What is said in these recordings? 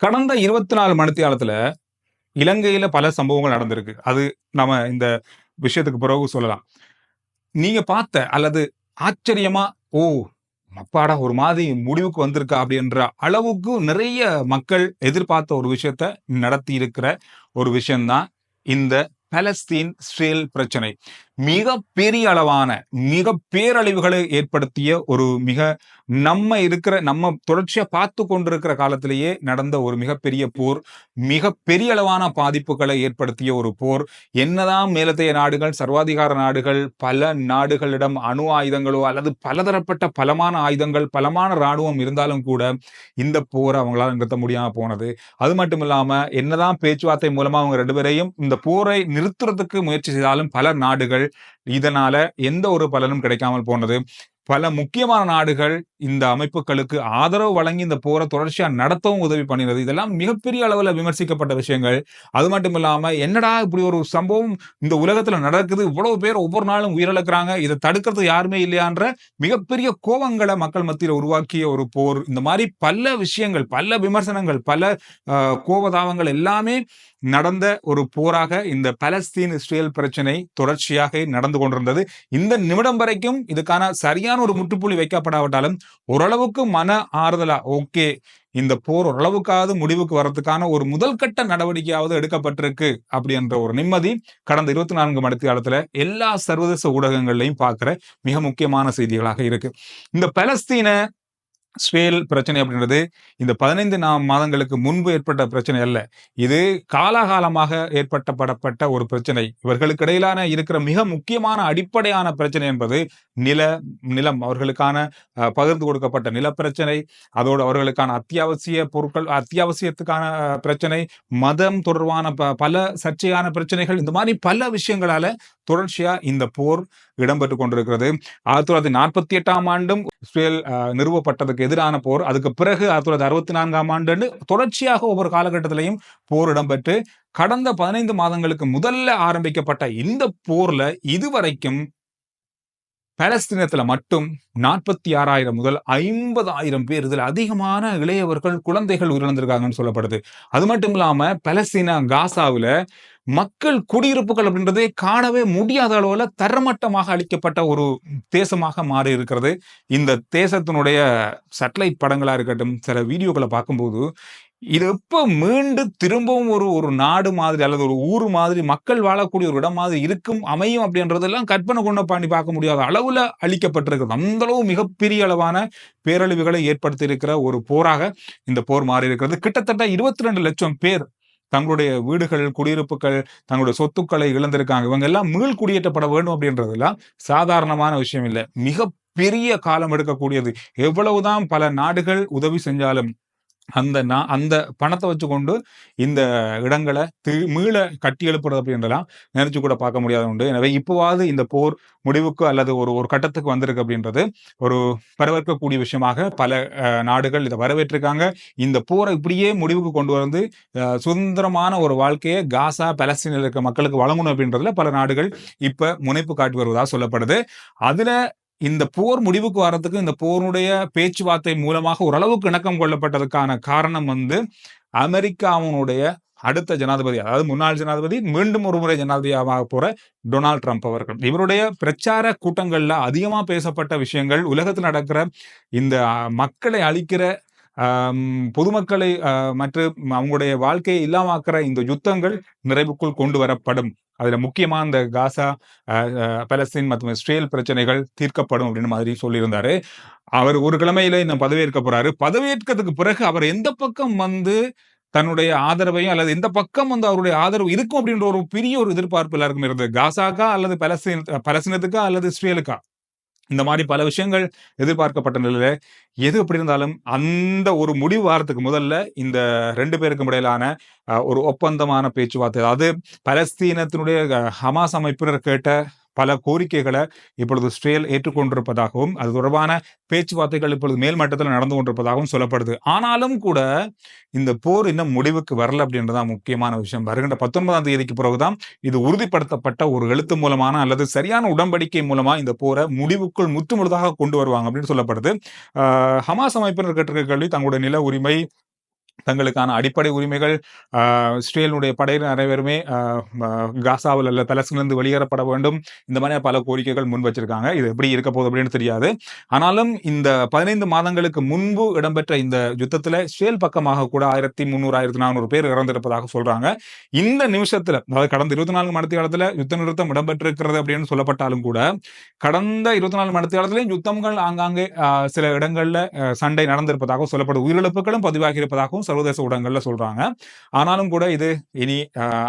கடந்த 24 மணித்தியாலத்துல இலங்கையில பல சம்பவங்கள் நடந்திருக்கு. அது நம்ம இந்த விஷயத்துக்கு பிறகு சொல்லலாம். நீங்க பார்த்த அல்லது ஆச்சரியமா, "ஓ! அப்பாடா! ஒரு மாதிரி முடிவுக்கு வந்திருக்கா" அப்படின்ற அளவுக்கு நிறைய மக்கள் எதிர்பார்த்த ஒரு விஷயத்த நடத்தி இருக்கிற ஒரு விஷயம் தான் இந்த பாலஸ்தீன், இஸ்ரேல் பிரச்சனை. மிக பெரிய அளவான, மிக பேரழிவுகளை ஏற்படுத்திய ஒரு நம்ம தொடர்ச்சியா பார்த்துக் கொண்டிருக்கிற காலத்திலேயே நடந்த ஒரு மிகப்பெரிய போர். மிகப்பெரிய அளவான பாதிப்புகளை ஏற்படுத்திய ஒரு போர். என்னதான் மேலத்தைய நாடுகள், சர்வாதிகார நாடுகள், பல நாடுகளிடம் அணு ஆயுதங்களோ அல்லது பலதரப்பட்ட பலமான ஆயுதங்கள், பலமான ராணுவம் இருந்தாலும் கூட, இந்த போர அவங்களால நிறுத்த முடியாம போனது. அது மட்டும் இல்லாம, என்னதான் பேச்சுவார்த்தை மூலமா அவங்க 2 பேரையும் இந்த போரை நிறுத்துறதுக்கு முயற்சி செய்தாலும், பல நாடுகள் இதனால எந்த ஒரு பலனும் கிடைக்காமல் போனது. பல முக்கியமான நாடுகள் இந்த அமைப்புகளுக்கு ஆதரவு வழங்கி இந்த போரை தொடர்ச்சியா நடத்தவும் உதவி பண்ணினது. இதெல்லாம் மிகப்பெரிய அளவுல விமர்சிக்கப்பட்ட விஷயங்கள். அது மட்டும் இல்லாம, என்னடா இப்படி ஒரு சம்பவம் இந்த உலகத்துல நடக்குது. இவ்வளவு பேர் ஒவ்வொரு நாளும் உயிரிழக்கிறாங்க. இத தடுக்கிறதுக்கு யாருமே இல்லையான்ற மிகப்பெரிய கோவங்கள மக்கள் மத்தியில உருவாக்கிய ஒரு போர். இந்த மாரி பல விஷயங்கள், பல விமர்சனங்கள், பல கோபதாபங்கள் எல்லாமே நடந்த ஒரு போராக இந்த பாலஸ்தீன், இஸ்ரேல் பிரச்சனை தொடர்ச்சியாக நடந்து கொண்டிருந்தது. இந்த நிமிடம் வரைக்கும் இதுக்கான சரியான ஒரு முற்றுப்புள்ளி வைக்கப்படாவிட்டாலும், ஓரளவுக்கு மன ஆறுதலா, ஓகே, இந்த போர் ஓரளவுக்காவது முடிவுக்கு வரதுக்கான ஒரு முதல் கட்ட நடவடிக்கையாவது எடுக்கப்பட்டிருக்கு அப்படின்ற ஒரு நிம்மதி கடந்த 24 மணித்தியாலத்துல எல்லா சர்வதேச ஊடகங்கள்லயும் பார்க்கிற மிக முக்கியமான செய்திகளாக இருக்கு. இந்த பாலஸ்தீன இஸ்ரேல் பிரச்சனை அப்படின்றது இந்த 15 மாதங்களுக்கு முன்பு ஏற்பட்ட பிரச்சனை அல்ல. இது காலாகாலமாக ஏற்பட்டப்படப்பட்ட ஒரு பிரச்சனை. இவர்களுக்கு இடையிலான இருக்கிற மிக முக்கியமான அடிப்படையான பிரச்சனை என்பது நில நிலம் அவர்களுக்கான பகிர்ந்து கொடுக்கப்பட்ட நில பிரச்சனை, அதோடு அவர்களுக்கான அத்தியாவசிய பொருட்கள், அத்தியாவசியத்துக்கான பிரச்சனை, மதம் தொடர்பான பல சர்ச்சையான பிரச்சனைகள், இந்த மாதிரி பல விஷயங்களால தொடர்ச்சியா இந்த போர் இடம்பெற்றுக் கொண்டிருக்கிறது. 1948ஆம் ஆண்டும் இஸ்ரேல் நிறுவப்பட்டதுக்கு எதிரான போர். அதுக்கு பிறகு 1964ஆம் ஆண்டு தொடர்ச்சியாக ஒவ்வொரு காலகட்டத்திலையும் போர் இடம்பெற்று கடந்த 15 மாதங்களுக்கு முதல்ல ஆரம்பிக்கப்பட்ட இந்த போர்ல இதுவரைக்கும் பாலஸ்தீனத்துல மட்டும் 46,000 முதல் 50,000 பேர், இதுல அதிகமான இளையவர்கள், குழந்தைகள் உயிரிழந்திருக்காங்கன்னு சொல்லப்படுது. அது மட்டும் இல்லாம பாலஸ்தீன காசாவுல மக்கள் குடியிருப்புகள் அப்படின்றதே காணவே முடியாத அளவுல தரமட்டமாக அளிக்கப்பட்ட ஒரு தேசமாக மாறி இருக்கிறது. இந்த தேசத்தினுடைய சேட்டலைட் படங்களா இருக்கட்டும், சில வீடியோக்களை பார்க்கும்போது, இது எப்ப மீண்டு திரும்பவும் ஒரு ஒரு நாடு மாதிரி அல்லது ஒரு ஊர் மாதிரி மக்கள் வாழக்கூடிய ஒரு இடம் மாதிரி இருக்கும், அமையும் அப்படின்றதெல்லாம் கற்பனை கொண்டு பண்ணி பார்க்க முடியாத அளவுல அளிக்கப்பட்டிருக்கிறது. அந்த அளவு மிகப்பெரிய அளவான பேரழிவுகளை ஏற்படுத்தி இருக்கிற ஒரு போராக இந்த போர் மாறி இருக்கிறது. கிட்டத்தட்ட 22 லட்சம் பேர் தங்களுடைய வீடுகள், குடியிருப்புகள், தங்களுடைய சொத்துக்களை இழந்திருக்காங்க. இவங்க எல்லாம் மீள் குடியேற்றப்பட வேண்டும் அப்படின்றதெல்லாம் சாதாரணமான விஷயம் இல்ல. மிக பெரிய காலம் எடுக்கக்கூடியது. எவ்வளவுதான் பல நாடுகள் உதவி செஞ்சாலும் அந்த பணத்தை வச்சுக்கொண்டு இந்த இடங்களை மீள கட்டி எழுப்புறது அப்படின்றலாம் நினைச்சு கூட பார்க்க முடியாத உண்டு. எனவே இப்போவாவது இந்த போர் முடிவுக்கு அல்லது ஒரு ஒரு கட்டத்துக்கு வந்திருக்கு அப்படின்றது ஒரு வரவேற்கக்கூடிய விஷயமாக பல நாடுகள் இதை வரவேற்றிருக்காங்க. இந்த போரை இப்படியே முடிவுக்கு கொண்டு வந்து சுதந்திரமான ஒரு வாழ்க்கையை காசா, பாலஸ்தீனில் இருக்க மக்களுக்கு வழங்கணும் அப்படின்றதுல பல நாடுகள் இப்ப முனைப்பு காட்டி வருவதாக சொல்லப்படுது. அதுல இந்த போர் முடிவுக்கு வர்றதுக்கு இந்த போருடைய பேச்சுவார்த்தை மூலமாக ஓரளவுக்கு இணக்கம் கொள்ளப்பட்டதுக்கான காரணம் அமெரிக்காவினுடைய அடுத்த ஜனாதிபதி, அதாவது முன்னாள் ஜனாதிபதி, மீண்டும் ஒரு முறை ஜனாதிபதியாக போற டொனால்ட் ட்ரம்ப் அவர்கள். இவருடைய பிரச்சார கூட்டங்கள்ல அதிகமா பேசப்பட்ட விஷயங்கள், உலகத்தில் நடக்கிற இந்த மக்களை அழிக்கிற, பொதுமக்களை மற்றும் அவங்களுடைய வாழ்க்கையை இல்லாமக்கிற இந்த யுத்தங்கள் நிறைவுக்குள் கொண்டு வரப்படும். அதுல முக்கியமா இந்த காசா, பாலஸ்தீன் மற்றும் இஸ்ரேல் பிரச்சனைகள் தீர்க்கப்படும் அப்படின்னு மாதிரி சொல்லியிருந்தாரு. அவர் ஒரு கிழமையில இன்னும் பதவியேற்க போறாரு. பதவியேற்கிறதுக்கு பிறகு அவர் எந்த பக்கம் தன்னுடைய ஆதரவையும் அல்லது எந்த பக்கம் அவருடைய ஆதரவு இருக்கும் அப்படின்ற ஒரு பெரிய ஒரு எதிர்பார்ப்பு எல்லாருக்கும் இருந்தது. காசாக்கா அல்லது பலஸ்தீனத்துக்கா அல்லது இஸ்ரேலுக்கா, இந்த மாதிரி பல விஷயங்கள் எதிர்பார்க்கப்பட்ட நிலையில எது எப்படி இருந்தாலும் அந்த ஒரு முடிவு வாரத்துக்கு முதல்ல இந்த 2 பேருக்கும் இடையிலான ஒரு ஒப்பந்தமான பேச்சுவார்த்தை, அதாவது பலஸ்தீனத்தினுடைய ஹமாஸ் அமைப்பினர் கேட்ட பல கோரிக்கைகளை இப்பொழுது இஸ்ரேல் ஏற்றுக்கொண்டிருப்பதாகவும், அது தொடர்பான பேச்சுவார்த்தைகள் இப்பொழுது மேல் மட்டத்தில் நடந்து கொண்டிருப்பதாகவும் சொல்லப்படுது. ஆனாலும் கூட இந்த போர் இன்னும் முடிவுக்கு வரல அப்படின்றதான் முக்கியமான விஷயம். வருகின்ற 19ஆம் தேதிக்கு பிறகுதான் இது உறுதிப்படுத்தப்பட்ட ஒரு எழுத்து மூலமான அல்லது சரியான உடன்படிக்கை மூலமா இந்த போரை முடிவுக்குள் முற்றுமுழுதாக கொண்டு வருவாங்க அப்படின்னு சொல்லப்படுது. ஹமாஸ் அமைப்பினர் கேட்டிருக்க கேள்வி, தங்களுடைய நில உரிமை, தங்களுக்கான அடிப்படை உரிமைகள் இஸ்ரேலுடைய படையினர் அனைவருமே காசாவில் அல்ல பலஸ்தீனிலிருந்து வெளியேறப்பட வேண்டும். இந்த மாதிரி பல கோரிக்கைகள் முன் வச்சிருக்காங்க. இது எப்படி இருக்க போகுது அப்படின்னு தெரியாது. ஆனாலும் இந்த 15 மாதங்களுக்கு முன்பு இடம்பெற்ற இந்த யுத்தத்தில் இஸ்ரேல் பக்கமாக கூட 1300 1400 பேர் இறந்திருப்பதாக சொல்றாங்க. இந்த நிமிஷத்துல, அதாவது கடந்த 24 மணி நேரத்தில் யுத்த நிறுத்தம் இடம்பெற்றிருக்கிறது அப்படின்னு சொல்லப்பட்டாலும் கூட கடந்த 24 மணி நேரத்திலேயும் யுத்தங்கள் ஆங்காங்கே சில இடங்கள்ல சண்டை நடந்திருப்பதாக சொல்லப்படுது. உயிரிழப்புகளும் பதிவாகி இருப்பதாகவும் சர்வதேச ஊடகங்கள்ல சொல்றாங்க. ஆனாலும் கூட இது இனி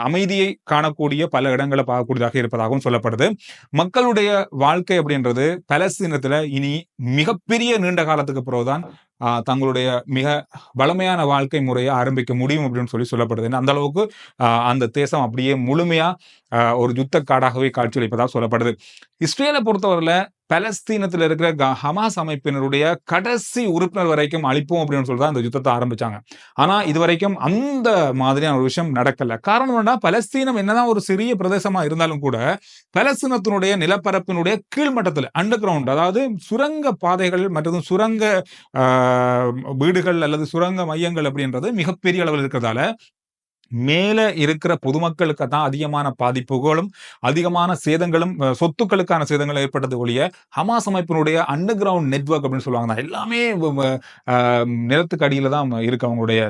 அமைதியை காணக்கூடிய பல இடங்களை பார்க்கக்கூடியதாக இருப்பதாகவும் சொல்லப்படுது. மக்களுடைய வாழ்க்கை அப்படின்றது பலஸ்தீனத்துல இனி மிகப்பெரிய நீண்ட காலத்துக்கு பிறகுதான் தங்களுடைய மிக வளமையான வாழ்க்கை முறையை ஆரம்பிக்க முடியும் அப்படின்னு சொல்லப்படுது. அந்த அளவுக்கு அந்த தேசம் அப்படியே முழுமையா ஒரு யுத்த காடாகவே காட்சியளிப்பதாக சொல்லப்படுது. இஸ்ரேலை பொறுத்தவரையில பலஸ்தீனத்தில் இருக்கிற ஹமாஸ் அமைப்பினருடைய கடைசி உறுப்பினர் வரைக்கும் அழிப்போம் அப்படின்னு சொல்லிதான் அந்த யுத்தத்தை ஆரம்பிச்சாங்க. ஆனா இதுவரைக்கும் அந்த மாதிரியான ஒரு விஷயம் நடக்கல. காரணம் என்னன்னா, பலஸ்தீனம் என்னதான் ஒரு சிறிய பிரதேசமா இருந்தாலும் கூட பலஸ்தீனத்தினுடைய நிலப்பரப்பினுடைய கீழ்மட்டத்தில் அண்டர் கிரவுண்ட், அதாவது சுரங்க பாதைகள் மற்றும் சுரங்க வீடுகள் அல்லது சுரங்க மையங்கள் அப்படின்றது மிகப்பெரிய அளவில் இருக்கிறதால மேல இருக்கிற பொதுமக்களுக்கு தான் அதிகமான பாதிப்புகளும் அதிகமான சேதங்களும் சொத்துக்களுக்கான சேதங்களும் ஏற்பட்டது ஒழிய ஹமாஸ் அமைப்பினுடைய அண்டர் கிரவுண்ட் நெட்வொர்க் அப்படின்னு சொல்லுவாங்க எல்லாமே நிலத்துக்கு அடியில தான் இருக்கு அவங்களுடைய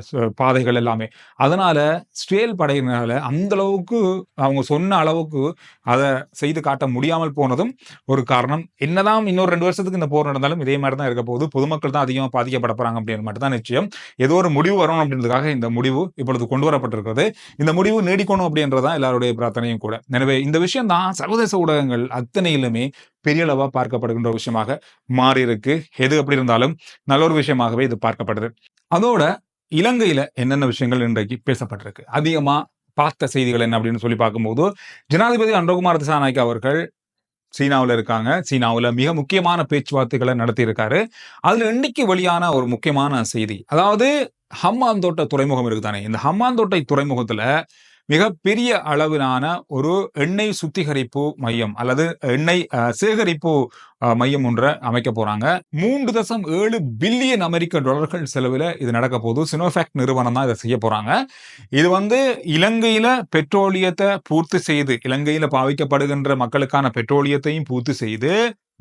பாதைகள் எல்லாமே. அதனால இஸ்ரேல் படையினால அந்த அளவுக்கு அவங்க சொன்ன அளவுக்கு அதை செய்து காட்ட முடியாமல் போனதும் ஒரு காரணம். என்னதான் இன்னொரு 2 வருஷத்துக்கு இந்த போர் நடந்தாலும் இதே மாதிரி தான் இருக்க போகுது. பொதுமக்கள் தான் அதிகமாக பாதிக்கப்பட போறாங்க அப்படின்னு மட்டும் தான் நிச்சயம். ஏதோ ஒரு முடிவு வரணும் அப்படின்றதுக்காக இந்த முடிவு இப்பொழுது கொண்டு வரப்பட்டிருக்கு. இந்த முடிவு நீடிக்கணும் அப்படின்றதான் எல்லாருடைய பிரார்த்தனையும் கூட. எனவே இந்த விஷயம் தான் சர்வதேச ஊடகங்கள் அத்தனையிலுமே பெரிய அளவா பார்க்கப்படுகின்ற விஷயமாக மாறி இருக்கு. எது அப்படி இருந்தாலும் நல்ல ஒரு விஷயமாகவே இது பார்க்கப்படுது. அதோட இலங்கையில என்னென்ன விஷயங்கள் இன்றைக்கு பேசப்பட்டிருக்கு, அதிகமா பார்த்த செய்திகள் என்ன அப்படின்னு சொல்லி பார்க்கும்போது, ஜனாதிபதி அனுரகுமார் திசாநாயக்க அவர்கள் சீனாவில் இருக்காங்க. சீனாவில் மிக முக்கியமான பேச்சுவார்த்தைகளை நடத்தி இருக்காரு. அதுல இன்னைக்கு வெளியான ஒரு முக்கியமான செய்தி, அதாவது ஹம்பாந்தோட்டை துறைமுகம் இருக்குதானே, இந்த ஹம்பாந்தோட்டை துறைமுகத்துல மிகப்பெரிய அளவிலான ஒரு எண்ணெய் சுத்திகரிப்பு மையம் அல்லது எண்ணெய் சேகரிப்பு மையம் ஒன்றை அமைக்க போறாங்க. 3.7 பில்லியன் அமெரிக்க டாலர்கள் செலவில் இது நடக்க போகுது. சினோஃபேக் நிறுவனம் தான் இதை செய்ய போறாங்க. இது இலங்கையில பெட்ரோலியத்தை பூர்த்தி செய்து, இலங்கையில பாவிக்கப்படுகின்ற மக்களுக்கான பெட்ரோலியத்தையும் பூர்த்தி செய்து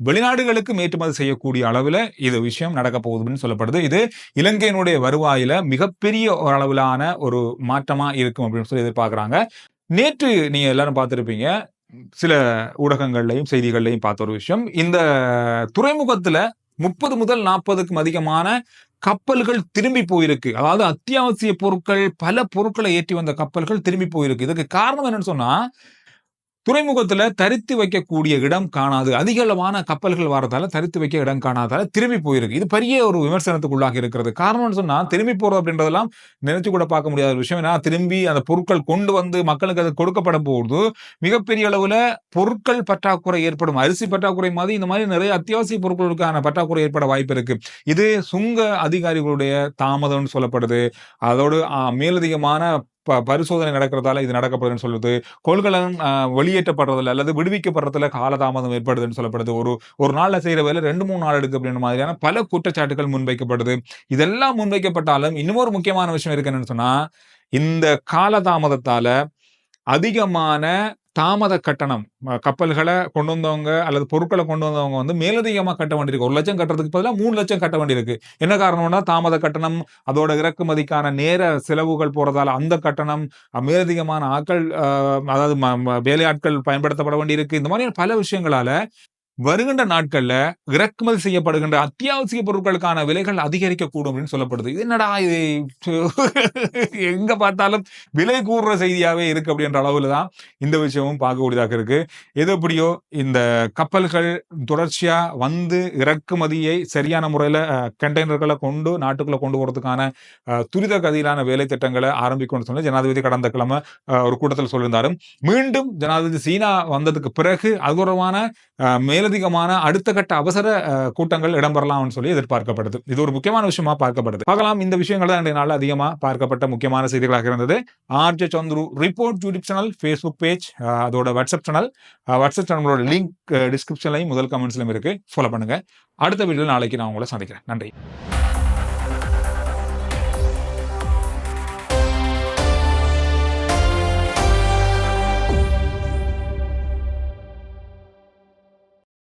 வெளிநாடுகளுக்கு ஏற்றுமதி செய்யக்கூடிய அளவில் இது விஷயம் நடக்க போகுதுன்னு சொல்லப்படுது. இது இலங்கையினுடைய வருவாயில மிகப்பெரிய அளவிலான ஒரு மாற்றமா இருக்கும் அப்படின்னு சொல்லி எதிர்பார்க்கிறாங்க. நேற்று நீங்க எல்லாரும் பார்த்திருப்பீங்க, சில ஊடகங்கள்லையும் செய்திகள்லையும் பார்த்த ஒரு விஷயம், இந்த துறைமுகத்துல 30 முதல் 40க்கும் அதிகமான கப்பல்கள் திரும்பி போயிருக்கு. அதாவது அத்தியாவசிய பொருட்கள், பல பொருட்களை ஏற்றி வந்த கப்பல்கள் திரும்பி போயிருக்கு. இதுக்கு காரணம் என்னன்னு சொன்னா, துறைமுகத்துல தரித்து வைக்கக்கூடிய இடம் காணாது, அதிக அளவான கப்பல்கள் வரதால தரித்து வைக்க இடம் காணாதால திரும்பி போயிருக்கு. இது பெரிய ஒரு விமர்சனத்துக்குள்ளாக இருக்கிறது. காரணம்னு சொன்னா, திரும்பி போறது அப்படின்றதெல்லாம் நினைச்சு கூட பார்க்க முடியாத ஒரு விஷயம். ஏன்னா திரும்பி அந்த பொருட்கள் கொண்டு வந்து மக்களுக்கு அது கொடுக்கப்பட போது மிகப்பெரிய அளவுல பொருட்கள் பற்றாக்குறை ஏற்படும். அரிசி பற்றாக்குறை மாதிரி இந்த மாதிரி நிறைய அத்தியாவசிய பொருட்களுக்கான பற்றாக்குறை ஏற்பட வாய்ப்பு இருக்கு. இது சுங்க அதிகாரிகளுடைய தாமதம்னு சொல்லப்படுது. அதோடு மேலதிகமான பரிசோதனை நடக்கிறதால இது நடக்கப்படுதுன்னு சொல்லுது. கொள்கலன் வெளியேற்றப்படுறதுல அல்லது விடுவிக்கப்படுறதுல காலதாமதம் ஏற்படுதுன்னு சொல்லப்படுது. ஒரு நாள்ல செய்யற வேலை 2-3 நாள் எடுக்கு அப்படின்ற மாதிரியான பல குற்றச்சாட்டுகள் முன்வைக்கப்படுது. இதெல்லாம் முன்வைக்கப்பட்டாலும் இன்னொரு முக்கியமான விஷயம் இருக்கு என்னன்னு சொன்னா, இந்த காலதாமதத்தால அதிகமான தாமத கட்டணம், கப்பல்களை கொண்டு வந்தவங்க அல்லது பொருட்களை கொண்டு வந்தவங்க மேலதிகமா கட்ட வேண்டியிருக்கு. 1 லட்சம் கட்டுறதுக்கு பதிலாக 3 லட்சம் கட்ட வேண்டியிருக்கு. என்ன காரணம்னா, தாமத கட்டணம், அதோட இறக்குமதிக்கான நேர செலவுகள் போறதால அந்த கட்டணம், மேலதிகமான ஆட்கள், அதாவது வேலையாட்கள் பயன்படுத்தப்பட வேண்டியிருக்கு. இந்த மாதிரியான பல விஷயங்களால வருகின்ற நாட்கள்ல இறக்குமதி செய்யப்படுகின்ற அத்தியாவசிய பொருட்களுக்கான விலைகள் அதிகரிக்கக்கூடும் அப்படின்னு சொல்லப்படுது. இது என்னடா இது, எங்க பார்த்தாலும் விலை கூடுற செய்தியாவே இருக்கு அப்படின்ற அளவுல தான் இந்த விஷயமும் பார்க்கக்கூடியதாக இருக்கு. எது எப்படியோ இந்த கப்பல்கள் தொடர்ச்சியா இறக்குமதியை சரியான முறையில கண்டெய்னர்களை கொண்டு நாட்டுக்குள்ள கொண்டு போறதுக்கான துரித கதியிலான வேலை திட்டங்களை ஆரம்பிக்கணும்னு சொல்லி ஜனாதிபதி கடந்த கிழமை ஒரு கூட்டத்தில் சொல்லியிருந்தாரு. மீண்டும் ஜனாதிபதி சீனா வந்ததுக்கு பிறகு அதுபூர்வமான மேலதிகமான அடுத்த கட்ட அவசர கூட்டங்கள் இடம்பெறலாம்னு சொல்லி எதிர்பார்க்கப்படுது. இது ஒரு முக்கியமான விஷயமா பார்க்கப்படுது. பார்க்கலாம், இந்த விஷயங்கள் தான் நாள் அதிகமா பார்க்கப்பட்ட முக்கியமான செய்திகளாக இருந்தது. RJ Chandru report YouTube channel, Facebook page, அதோட வாட்ஸ்அப் சேனலோட லிங்க் டிஸ்கிரிப்ஷன்லையும் முதல் கமெண்ட்ஸ்லையும் இருக்கு. ஃபாலோ பண்ணுங்க. அடுத்த வீடியோவில் நாளைக்கு நான் உங்களை சந்திக்கிறேன். நன்றி.